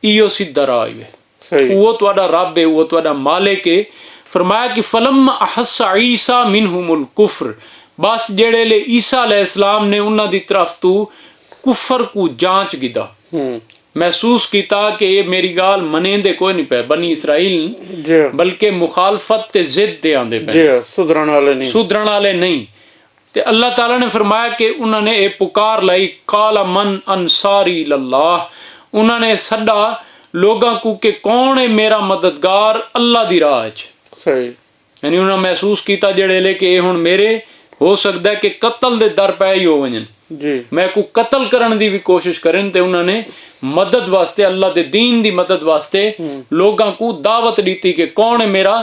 इयो सीधा राह है, वो तुहाडा रब है, वो तुहाडा मालिक है। फरमाया कि फलम अहस्सा ईसा मिनहुमुल कुफ्र, बस जेड़े ले ईसा अलैहिस्सलाम ने उन्हां दी तरफ तू कुफर को जांच गिदा, महसूस किया कि ये मेरी गाल मनेंदे कोई नहीं पे बनी इसराइल, बल्कि मुखालफत ते जिद दे आंदे पे, सुधरण वाले नहीं। ते अल्लाह ताला ने फरमाया कि उन्होंने ये पुकार लाई, काला मन अंसारी लल्लाह, उन्होंने सदा लोगों को कि कौन है मेरा मददगार अल्लाह दी राह च। यानी उन्होंने महसूस किया जेड़े ले कि हुण मेरे हो सकता है कि कत्ल दे दर पै ही हो वजन, मैं को कत्ल करने की भी कोशिश करें, तो उन्होंने मदद वास्ते अल्लाह दे दीन दी मदद वास्ते लोगों को दावत दी कि कौन है मेरा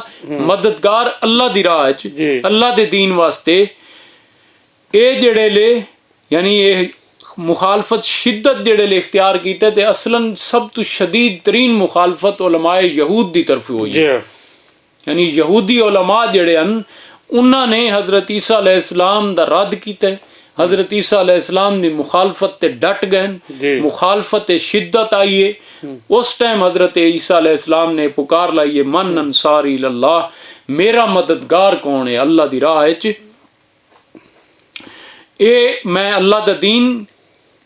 मददगार अल्लाह दी राह च, अल्लाह दे दीन वास्ते। ये जेड़े ले यानी ये मुखालफत शिद्दत जेड़े ले इख्तियार कीते, ते असलन सब तो शदीद तरीन मुखालफत उलमाए यहूद दी तरफ हुई, यानी यहूदी उलमा जेड़े हन उन्होंने हजरत ईसा अलैहिस्सलाम दा रद्द कीता, हजरत ईसा अलैहिस्सलाम दी मुखालफत ते डट गए, मुखालफत शिद्दत आई है। उस टाइम हजरत ईसा अलैहिस्सलाम ने पुकार लाई है, मन अंसारी लल्लाह, मेरा मददगार कौन है अल्लाह दी राह च। ये मैं अल्लाह दा दीन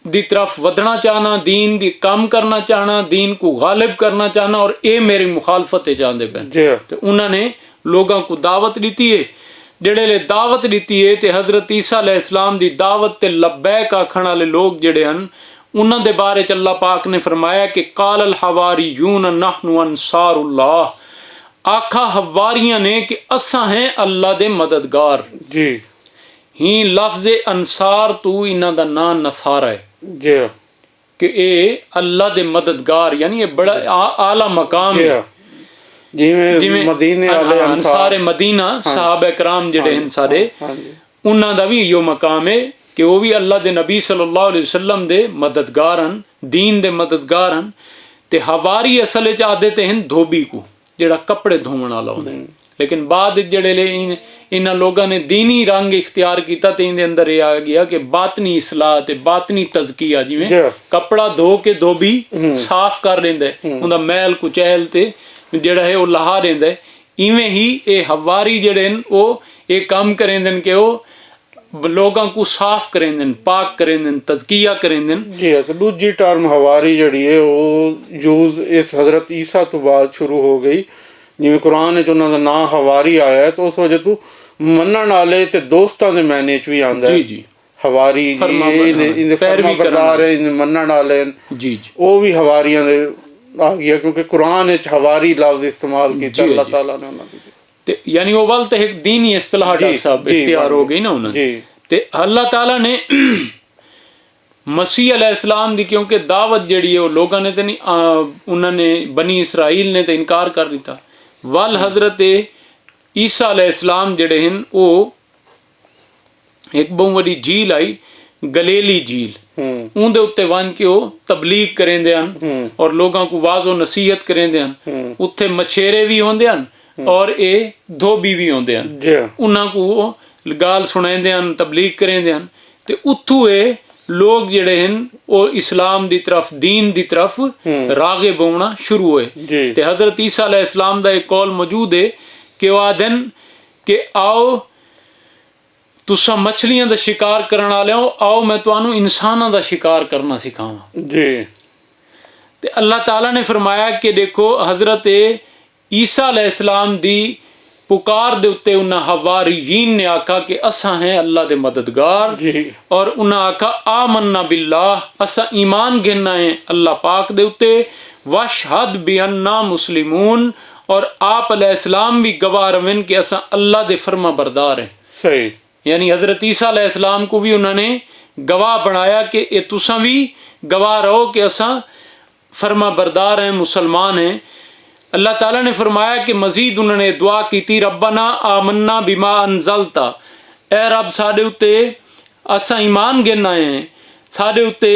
ਦੀ ਤਰਫ ਵਧਣਾ ਚਾਹਨਾ, ਦੀਨ ਦੀ ਕੰਮ ਕਰਨਾ ਚਾਹਨਾ, ਦੀਨ को गालिब करना चाहना, और ये मेरी मुखालफत चाहते पे। जी तो उन्होंने लोगों को दावत दी है, जेड़े ले दावत दी है, तो हज़रत ईसा अलैहिस्सलाम दी दावत ते लब्बैक आखण वाले लोग जेड़े हैं उन्हां दे बारे च अल्लाह पाक ने फरमाया कि कालल हवारियून नहनु अंसारुल्लाह, आखा हवारियां ने कि असा हैं अल्लाह दे मददगार। जी ही लफ्ज़ अंसार तू इन्हां दा नां नसारा है जी कि ये अल्लाह दे मददगार, यानी ये बड़ा आला मकाम जी है। जिवें मदीने वाले अंसार मदीना सहाबा कराम जेड़े हैं सारे, हाँ जी उन्हां दा भी इहो मकाम है कि वो भी अल्लाह दे नबी सल्लल्लाहु अलैहि वसल्लम दे मददगार हैं, दीन दे मददगार हैं। ते हवारी असल च आदे ते हैं धोबी को, जेड़ा कपड़े धोवन वाला होंदा, लेकिन बाद जेड़े ले इन्हां लोगों ने दीनी रंग इख्तियार किया तो इनके अंदर ये आ गया कि बातनी इसलाह ते बातनी तज़किया, जिवें कपड़ा धो के धोबी साफ कर लेंदा है, उनका मैल कुचैल ते जेड़ा है वो लहा लेंदा है, इवें ही ये हवारी जेड़े हैं वो ये काम करेंदे कि वो लोगों को साफ करेंदे, पाक करेंदे, तज़किया करेंदे। जी तो दूजी टर्म हवारी जड़ी है वो यूज इस हज़रत ईसा तो बाद शुरू हो गई, जिवें कुरान च उन्हां दा नाम हवारी आया है, तो उस वजह तो मनण वाले ते दोस्तां दे मैने च भी आंदा है। जी जी हवारी जी इनदे फरमाबरदार है, इन मनण वाले जी जी वो भी हवारियां दे आ गया, क्योंकि कुरान च हवारी लफ्ज इस्तेमाल किया अल्लाह ताला ने उन्हां दी। ते यानी वो वल ते एक दीनी इस्तिलाह डॉक्टर साहब इख्तियार हो गई ना उन्हें। जी ते अल्लाह ताला ने मसीह अलैहिस्सलाम दी क्योंकि दावत जड़ी है वो लोगों ने तो नहीं, उन्होंने बनी इसराइल ने तो इनकार कर दिता। वल हजरत ईसा अलैहिस्सलाम जड़े हैं वो एक बहुत बड़ी झील आई, गलेली झील, उनके उत्ते वन के वो तबलीग करेंदे हैं और लोगों को वाजो नसीहत करेंदे हैं। उत्थे मछेरे भी होंदे हैं और ये धोबी भी होंदे हैं, उन्हां को वो गाल सुनाइंदे हैं, तबलीग करेंदे हैं। ते उत्थू ये लोग जेड़े हैं वो इस्लाम दी तरफ, दीन दी तरफ रागिब होना शुरू हुए। ते हजरत ईसा अलैहिस्सलाम दा एक कौल मौजूद है कि वो आदन कि आओ तुसा मछलियां दा शिकार करने वाले हो, आओ मैं तुहानू इंसानां दा शिकार करना सिखावां। जी ते अल्लाह ताला ने फरमाया कि देखो हजरत ईसा अलैहिस्सलाम दी पुकार दे उत्ते उन्हां हवारियीन ने आखा कि असा हैं अल्लाह दे मददगार, और उन्हां आखा आमन्ना बिल्लाह, असा ईमान गिनना है अल्लाह पाक दे उत्ते, वशहद बिअन्ना मुस्लिमून, और आप अलैहिस्सलाम भी गवाह रवन कि असा अल्लाह दे फर्मा बरदार हैं। सही, यानी हजरत ईसा अलैहिस्सलाम को भी उन्होंने गवाह बनाया कि ये तुसा भी गवाह रहो कि असा फर्मा बरदार हैं, मुसलमान हैं। अल्लाह ताला ने फरमाया कि मजीद उन्होंने दुआ की थी, रब्बना आमन्ना बिमा अनजलता, ए रब साडे उत्ते असा ईमान गिनना है, साडे उत्ते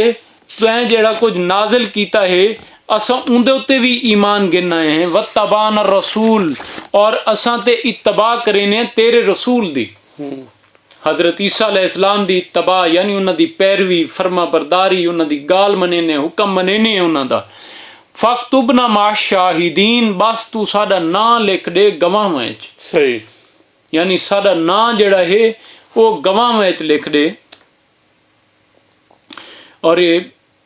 तैं जेड़ा कुछ नाजिल कीता है असा उनदे उत्ते भी ईमान गिनना है। वत्तबान रसूल, और असा ते इत्तबा करेने तेरे रसूल दी, हजरत ईसा अलैहिस्सलाम दी इत्तबा यानी उन्हां दी पैरवी, फर्मा बरदारी, उन्हां दी गाल मनेने, हुक्म मनेने उन्हां दा। फक्तुबना मा शाहिदीन, बस तू साडा नां लिख दे गवाहां च। सही, यानी साडा नां जेड़ा है वो गवाहां च लिख दे। और ये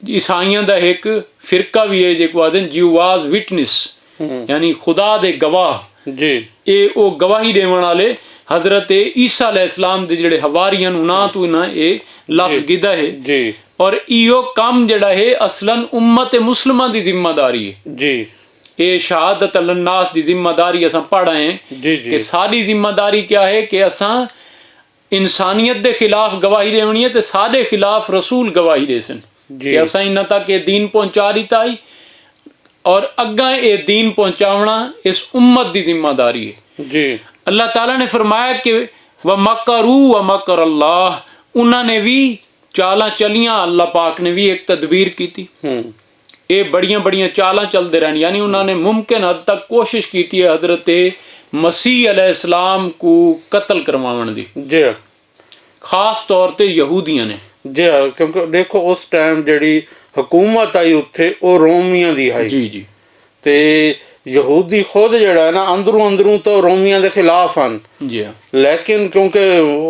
ईसाइयां दा एक फिरका भी है जिसको आखदे जीवाज विटनेस, यानी खुदा दे गवाह जी, ये वो गवाही देवन वाले हजरत ईसा अलैहिस्सलाम दे जेड़े हवारियन उन्हां तो ना ये लफ्ज गिदा है जी, और इहो काम जेड़ा है असलन उम्मत मुस्लिमा दी जिम्मेदारी है जी, ये शहादत अल्लाह दी जिम्मेदारी असां पढ़ आए हैं जी, जी, कि साडी जिम्मेदारी क्या है कि असां इंसानियत दे खिलाफ गवाही देनी है, तो साडे खिलाफ रसूल गवाही दे सन कि असां इन्हां तक ये दीन पहुंचा दिता है, और अग्गा ये दीन पहुंचावना इस उम्मत दी जिम्मेदारी है जी। अल्लाह ताला ने फरमाया कि व मकरू व मकर अल्लाह, उन्होंने भी चालां चलियां, अल्लाह पाक ने भी एक तदबीर की थी। ये बड़ियां बड़ियां चालां चलते रहन, यानी उन्होंने मुमकिन हद तक कोशिश की थी हजरत मसीह अलैहिस्सलाम को कत्ल करवावन दी, जी, खास तौर ते यहूदियां ने। जी, क्योंकि देखो उस टाइम जड़ी हुकूमत आई उत्थे वो रोमियां दी आई, जी जी, ते ਯਹੂਦੀ ਖੁਦ ਜਿਹੜਾ ਹੈ ਨਾ ਅੰਦਰੋਂ ਤਾਂ ਰੋਮੀਆਂ ਦੇ ਖਿਲਾਫ ਹਨ ਜੀ ਲੇਕਿਨ ਕਿਉਂਕਿ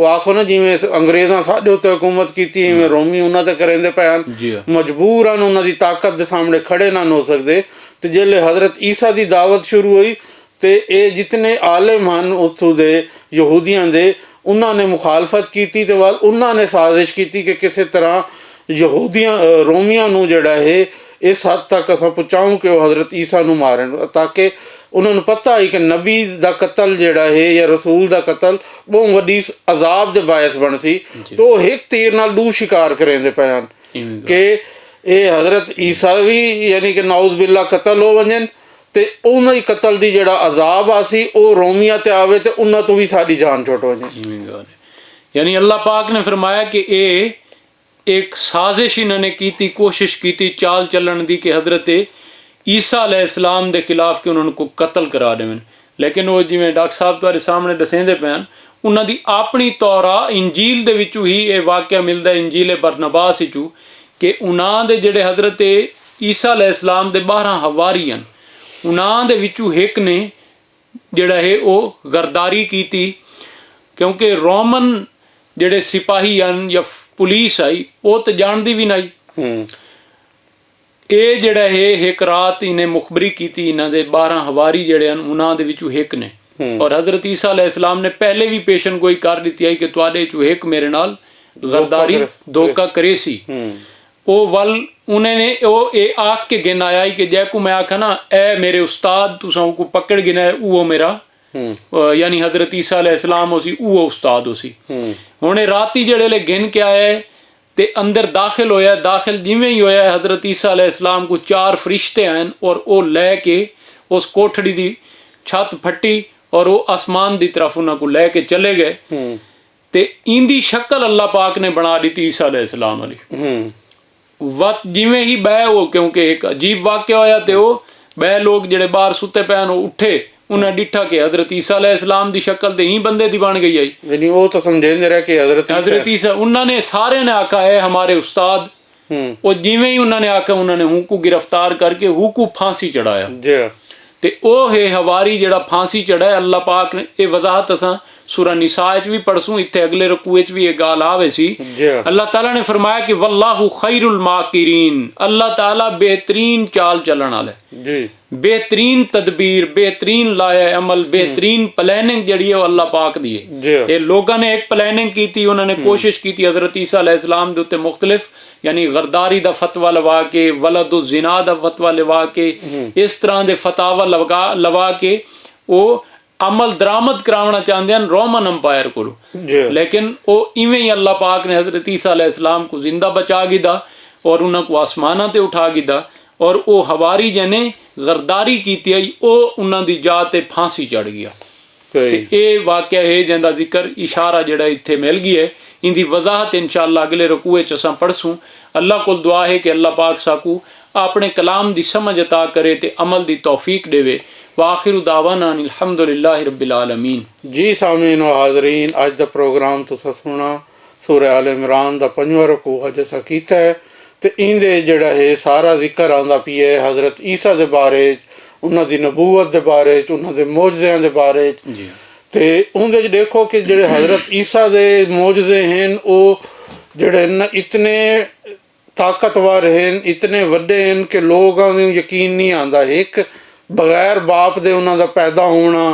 ਆਖੋ ਨਾ ਜਿਵੇਂ ਅੰਗਰੇਜ਼ਾਂ ਸਾਡੇ ਉੱਤੇ ਹਕੂਮਤ ਕੀਤੀ ਇਵੇਂ ਰੋਮੀ ਉਹਨਾਂ ਤੇ ਕਰਿੰਦੇ ਪਏ ਹਨ ਜੀ ਮਜਬੂਰ ਹਨ ਉਹਨਾਂ ਦੀ ਤਾਕਤ ਦੇ ਸਾਹਮਣੇ ਖੜੇ ਨਾ ਹੋ ਸਕਦੇ ਤੇ ਜਿਹੜੇ ਹਜ਼ਰਤ ਈਸਾ ਦੀ ਦਾਵਤ ਸ਼ੁਰੂ ਹੋਈ ਤੇ ਇਹ ਜਿਤਨੇ ਆਲਿਮ ਹਨ ਉੱਥੋਂ ਦੇ ਯਹੂਦੀਆਂ ਦੇ ਉਹਨਾਂ ਨੇ ਮੁਖਾਲਫਤ ਕੀਤੀ ਤੇ ਵੱਲ ਉਹਨਾਂ ਨੇ ਸਾਜ਼ਿਸ਼ ਕੀਤੀ ਕਿ ਕਿਸੇ ਤਰ੍ਹਾਂ ਯਹੂਦੀਆਂ ਰੋਮੀਆਂ ਨੂੰ ਜਿਹੜਾ ਇਹ ਇਸ ਹੱਦ ਤੱਕ ਅਸਾਂ ਪਹੁੰਚਾਉਂ ਕਿ ਉਹ ਹਜ਼ਰਤ ਈਸਾ ਨੂੰ ਮਾਰਨ ਤਾਂ ਕਿ ਉਹਨਾਂ ਨੂੰ ਪਤਾ ਹੈ ਕਿ ਨਬੀ ਦਾ ਕਤਲ ਜਿਹੜਾ ਹੈ ਜਾਂ ਰਸੂਲ ਦਾ ਕਤਲ ਬਹੁਤ ਵੱਡੀ ਅਜ਼ਾਬ ਦੇ ਬਾਇਸ ਬਣ ਸੀ ਤਾਂ ਉਹ ਇੱਕ ਤੀਰ ਨਾਲ ਦੋ ਸ਼ਿਕਾਰ ਕਰਿੰਦੇ ਪਏ ਹਨ ਕਿ ਇਹ ਹਜ਼ਰਤ ਈਸਾ ਵੀ ਯਾਨੀ ਕਿ ਨਾਉਜ਼ ਬਿੱਲਾ ਕਤਲ ਹੋ ਵञनि ਤੇ ਉਹਨਾਂ ਦੀ ਕਤਲ ਦੀ ਜਿਹੜਾ ਅਜ਼ਾਬ ਆ ਸੀ ਉਹ ਰੋਮੀਆਂ ਤੇ ਆਵੇ ਤੇ ਉਹਨਾਂ ਤੋਂ ਵੀ ਸਾਡੀ ਜਾਨ ਛੁੱਟ ਹੋ ਜਾਏ ਯਾਨੀ ਅੱਲਾਹ ਪਾਕ ਨੇ ਫਰਮਾਇਆ ਕਿ ਇਹ एक साजिश इन्होंने की कोशिश की चाल चलन की कि हज़रत ईसा अलैहिस्सलाम के खिलाफ कि उन्होंने को कतल करा देवन लेकिन वो जिवें डॉक्टर साहब तुहाडे सामने दसेंदे पैन उन्हां दी अपनी तौरा इंजील दे विचों ही ये वाक़या मिलदा इंजील बरनबास विचों कि उन्हां दे जिहड़े हज़रत ईसा अलैहिस्सलाम दे 12 हवारी हन उन्हां दे विचों एक ने जिहड़ा है वो गरदारी की क्योंकि रोमन जिहड़े सिपाही हन या पुलिस आई वो तो जानती भी नहीं ये जड़ा है एक रात इन्हें मुखबरी की इन्हों के 12 हवारी जड़े हैं उन्होंने विचों एक ने और हज़रत ईसा अलैहिस्सलाम ने पहले भी पेशन गोई कर दी आई कि तुहाडे चों एक मेरे नाल गरदारी धोखा करे सी वो वल उन्होंने वो ये आख के गिन आया कि जैको मैं आखा ना ए मेरे उस्ताद तुसां को पकड़ गिना वो मेरा यानी हज़रत ईसा अलैहिस्सलाम उसी वो उस्ताद उसी हुणे राती जड़े गिन के आए ते अंदर दाखिल होया दाखिल जिवें ही होया हज़रत ईसा अलैहिस्सलाम को 4 फरिश्ते आए और वो लैके उस कोठड़ी दी छत फटी और वो आसमान दी तरफ उन्होंने को लैके चले गए ते इंदी शक्ल अल्लाह पाक ने बना दी ईसा अलैहिस्सलाम वाली वत जिवें ही बह वो क्योंकि एक अजीब वाक़या होया ते वो बह लोग जड़े बाहर सुते पैन उठे उन्हें डिठा कि हज़रत ईसा अलैहिस्सलाम दी शक्ल ते ही बंदे दी बन गई आई यानी वो तो समझेंदे रहे कि हज़रत ईसा उन्होंने सारे ने आखा है हमारे उस्ताद और जिवें ही उन्होंने आखा उन्होंने हूँ को गिरफ्तार करके हूँ को फांसी चढ़ाया ते ओ है हवारी जड़ा फांसी चढ़ाया अल्लाह पाक ने ये वजाहत असां सूरह निसा च भी पढ़सूं इत्थे अगले रकूए च भी ये गाल आवे सी अल्लाह ताला ने फरमाया कि वल्लाहु खैरुल माकिरीन अल्लाह ताला बेहतरीन चाल चलन वाला जी बेहतरीन तदबीर बेहतरीन लाया अमल बेहतरीन प्लानिंग जड़ी है अल्लाह पाक दी है ये लोगों ने एक प्लानिंग की थी उन्होंने कोशिश की थी हज़रत ईसा अलैहिस्सलाम दे उत्ते मुख्तलिफ यानी गरदारी दा फतवा लवा के वलदु ज़िना दा फतवा लवा के इस तरह दे फतावा लवा के वो अमल दरामद करावना चाहते हैं रोमन अंपायर को लेकिन वो इवें ही अल्लाह पाक ने हज़रत ईसा अलैहिस्सलाम को जिंदा बचा गिदा और उन्होंने को आसमाना ते उठा गिदा और वो हवारी जने गरदारी की आई वो उन्होंने दी जात ते फांसी चढ़ गया ये वाक़या है जिंदा जिक्र इशारा जड़ा इत्थे मिल गया है इंदी वजाहत इंशाअल्लाह अगले रकूए च असां पढ़सूं अल्लाह को दुआ है कि अल्लाह पाक साकू अपने कलाम दी समझ अता करे ते अमल दी तौफीक देवे वाखिरु दावाना अल्हम्दुलिल्लाहि रब्बिल आलमीन जी सामीन व हाज़रीन अज दा प्रोग्राम तुसां सुना सूरह आल इमरान दा 5वां रकू अज असां कीता है ते इंदे जड़ा है सारा जिक्र आंदा पिया है हज़रत ईसा दे बारे उन्हां दी नबूवत दे बारे उन्हां दे मोजज़ियां दे बारे ते उहदे च देखो कि जेड़े हज़रत ईसा दे मोजज़े हैं वो जेड़े न इतने ताकतवर हैं इतने वड्डे हैं कि लोगों को यकीन नहीं आंदा एक बगैर बाप दे उन्हां दा पैदा होना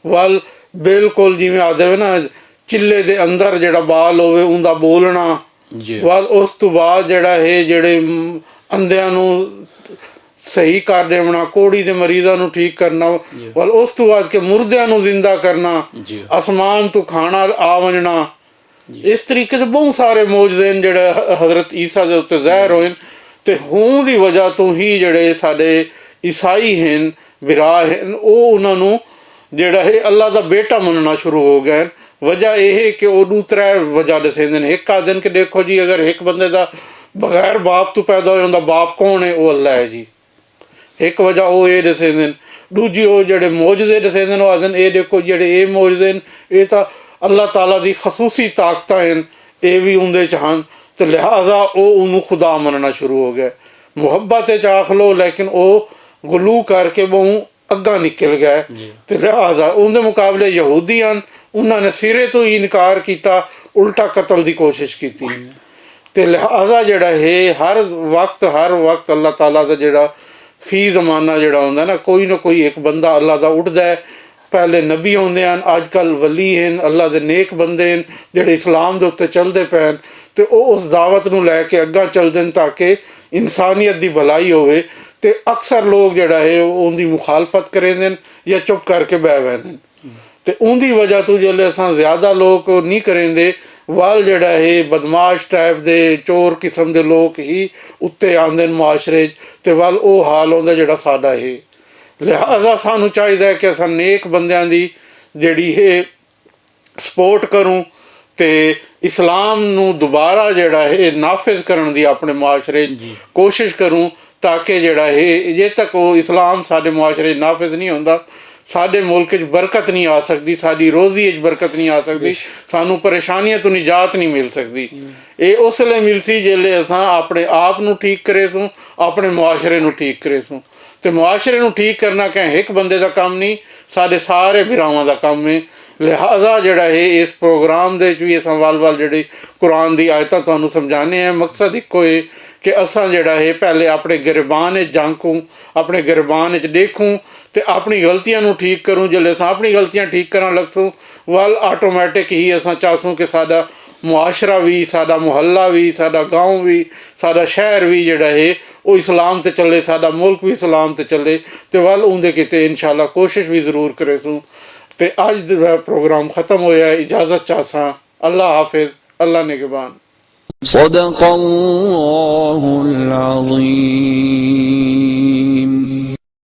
वल बिल्कुल जिवें आदे ना चिल्ले दे अंदर जेड़ा बाल होवे उंदा बोलना वल उस तो बाद जेड़ा है जेड़े अंधियां नूं सही कर देवना कोड़ी दे मरीज़ां नूं ठीक करना वल उस तो बाद के मुर्दियां नूं जिंदा करना आसमान तो खाना आ वजना इस तरीके से बहुत सारे मौजज़े हैं जेड़े हज़रत ईसा दे उत्ते ज़ाहिर होए ते हों दी वजह तो ही जेड़े साडे ईसाई हैं बिरा हैं वो उन्हां नूं जेड़ा है अल्लाह दा बेटा मनना शुरू हो गए वजह यह है कि वो त्रै वजह दसेंदे ने एक आखदे कि देखो जी अगर एक बंदे दा बगैर बाप तो पैदा हो जांदा बाप कौन है वो अल्लाह है जी एक वजह वो ये दसेंदे दूजी वो जेड़े मौजज़े दसेंदे वो आखदे ये देखो जेड़े ये मौजज़े ये तो अल्लाह ताला दी खसूसी ताकतां हैं ये भी उंदे च हन ते लिहाजा वो उन्होंने खुदा मनना शुरू हो गया मुहब्बत च आख लो लेकिन वो गुलू करके बहु ਅੱਗਾ ਨਿਕਲ ਗਏ ਤੇ ਲਿਹਾਜ਼ਾ ਉਹਦੇ ਮੁਕਾਬਲੇ ਯਹੂਦੀ ਹਨ, ਉਹਨਾਂ ਨੇ ਸਿਰੇ ਤੋਂ ਹੀ ਇਨਕਾਰ ਕੀਤਾ, ਉਲਟਾ ਕਤਲ ਦੀ ਕੋਸ਼ਿਸ਼ ਕੀਤੀ। ਤੇ ਲਿਹਾਜ਼ਾ ਜਿਹੜਾ ਇਹ ਹਰ ਵਕਤ ਅੱਲਾਹ ਤਾਲਾ ਦਾ ਜਿਹੜਾ ਫੀ ਜ਼ਮਾਨਾ ਜਿਹੜਾ ਹੁੰਦਾ ਨਾ ਕੋਈ ਇੱਕ ਬੰਦਾ ਅੱਲਾਹ ਦਾ ਉੱਠਦਾ ਹੈ। ਪਹਿਲੇ ਨਬੀ ਆਉਂਦੇ ਹਨ, ਅੱਜ ਕੱਲ੍ਹ ਵਲੀ ਹਨ, ਅੱਲਾਹ ਦੇ ਨੇਕ ਬੰਦੇ ਹਨ ਜਿਹੜੇ ਇਸਲਾਮ ਦੇ ਉੱਤੇ ਚੱਲਦੇ ਪਏ ਹਨ, ਤੇ ਉਹ ਉਸ ਦਾਵਤ ਨੂੰ ਲੈ ਕੇ ਅੱਗਾ ਚੱਲਦੇ ਨੇ ਤਾਂ ਕਿ ਇਨਸਾਨੀਅਤ ਦੀ ਭਲਾਈ ਹੋਵੇ। ਤੇ ਅਕਸਰ ਲੋਕ ਜਿਹੜਾ ਹੈ ਉਹਦੀ ਮੁਖਾਲਫਤ ਕਰਦੇ ਨੇ ਜਾਂ ਚੁੱਪ ਕਰਕੇ ਬਹਿ ਬੈਂਦੇ ਨੇ, ਤੇ ਉਹਦੀ ਵਜ੍ਹਾ ਤੋਂ ਜਿਹੜੇ ਅਸਾਂ ਜ਼ਿਆਦਾ ਲੋਕ ਨਹੀਂ ਕरेंगे ਵੱਲ ਜਿਹੜਾ ਹੈ ਬਦਮਾਸ਼ ਟਾਈਪ ਦੇ ਚੋਰ ਕਿਸਮ ਦੇ ਲੋਕ ਹੀ ਉੱਤੇ ਆਉਂਦੇ ਨੇ ਮੁਆਸ਼ਰੇ 'ਚ, ਤੇ ਵੱਲ ਉਹ ਹਾਲ ਹੁੰਦਾ ਜਿਹੜਾ ਸਾਡਾ ਹੈ। ਲਿਹਾਜ਼ਾ ਸਾਨੂੰ ਚਾਹੀਦਾ ਹੈ ਕਿ ਅਸਾਂ ਨੇਕ ਬੰਦਿਆਂ ਦੀ ਜਿਹੜੀ ਇਹ ਸਪੋਰਟ ਕਰੂੰ ਤੇ ਇਸਲਾਮ ਨੂੰ ਦੁਬਾਰਾ ਜਿਹੜਾ ਹੈ ਨਾਫਿਜ਼ ਕਰਨ ਦੀ ਆਪਣੇ ਮੁਆਸ਼ਰੇ 'ਚ ਕੋਸ਼ਿਸ਼ ਕਰੂੰ, ਤਾਂ ਕਿ ਜਿਹੜਾ ਇਹ ਜੇ ਤੱਕ ਉਹ ਇਸਲਾਮ ਸਾਡੇ ਮੁਆਸ਼ਰੇ 'ਚ ਨਾਫਿਜ਼ ਨਹੀਂ ਹੁੰਦਾ, ਸਾਡੇ ਮੁਲਕ 'ਚ ਬਰਕਤ ਨਹੀਂ ਆ ਸਕਦੀ, ਸਾਡੀ ਰੋਜ਼ੀ 'ਚ ਬਰਕਤ ਨਹੀਂ ਆ ਸਕਦੀ, ਸਾਨੂੰ ਪਰੇਸ਼ਾਨੀਆਂ ਤੋਂ ਨਿਜਾਤ ਨਹੀਂ ਮਿਲ ਸਕਦੀ। ਇਹ ਉਸ ਵੇਲੇ ਮਿਲਸੀ ਜਿਹੜੇ ਅਸਾਂ ਆਪਣੇ ਆਪ ਨੂੰ ਠੀਕ ਕਰੇ ਸੂੰ, ਆਪਣੇ ਮੁਆਸ਼ਰੇ ਨੂੰ ਠੀਕ ਕਰੇ ਸੂੰ। ਤੇ ਮੁਆਸ਼ਰੇ ਨੂੰ ਠੀਕ ਕਰਨਾ ਕਹੇ ਇੱਕ ਬੰਦੇ ਦਾ ਕੰਮ ਨਹੀਂ, ਸਾਡੇ ਸਾਰੇ ਭਰਾਵਾਂ ਦਾ ਕੰਮ ਹੈ। ਲਿਹਾਜ਼ਾ ਜਿਹੜਾ ਇਹ ਇਸ ਪ੍ਰੋਗਰਾਮ ਦੇ ਵਿੱਚ ਵੀ ਅਸਾਂ ਵੱਲ ਜਿਹੜੀ ਕੁਰਾਨ ਦੀ ਆਇਤਾਂ ਤੁਹਾਨੂੰ ਸਮਝਾਉਂਦੇ ਹਾਂ, ਮਕਸਦ ਇੱਕੋ ਹੈ ਕਿ ਅਸਾਂ ਜਿਹੜਾ ਇਹ ਪਹਿਲੇ ਆਪਣੇ ਗਿਰਬਾਨ 'ਚ झांकूं, ਆਪਣੇ ਗਿਰਬਾਨ 'ਚ ਦੇਖੂੰ ਤੇ ਆਪਣੀ ਗਲਤੀਆਂ ਨੂੰ ਠੀਕ ਕਰੂੰ। ਜਦੋਂ ਅਸਾਂ ਆਪਣੀ ਗਲਤੀਆਂ ਠੀਕ ਕਰਨ ਲੱਗਸੂੰ ਵੱਲ ਆਟੋਮੈਟਿਕ ਹੀ ਅਸਾਂ ਚਾਹਸੂੰ ਕਿ ਸਾਡਾ ਮੁਆਸ਼ਰਾ ਵੀ, ਸਾਡਾ ਮੁਹੱਲਾ ਵੀ, ਸਾਡਾ ਗਾਉਂ ਵੀ, ਸਾਡਾ ਸ਼ਹਿਰ ਵੀ ਜਿਹੜਾ ਹੈ ਉਹ ਇਸਲਾਮ ਤੇ ਚੱਲੇ, ਸਾਡਾ ਮੁਲਕ ਵੀ ਇਸਲਾਮ ਤੇ ਚੱਲੇ, ਤੇ ਵੱਲ ਉਹਦੇ ਕਿਤੇ ਇਨਸ਼ਾਅੱਲਾ ਕੋਸ਼ਿਸ਼ ਵੀ ਜ਼ਰੂਰ ਕਰੇ ਸੂੰ। ਤੇ ਅੱਜ ਦਾ ਪ੍ਰੋਗਰਾਮ ਖਤਮ ਹੋਇਆ, ਇਜਾਜ਼ਤ ਚਾਹਸਾਂ। ਅੱਲਾ ਹਾਫਿਜ਼, ਅੱਲਾ ਨਿਗहबान। صدق الله العظيم।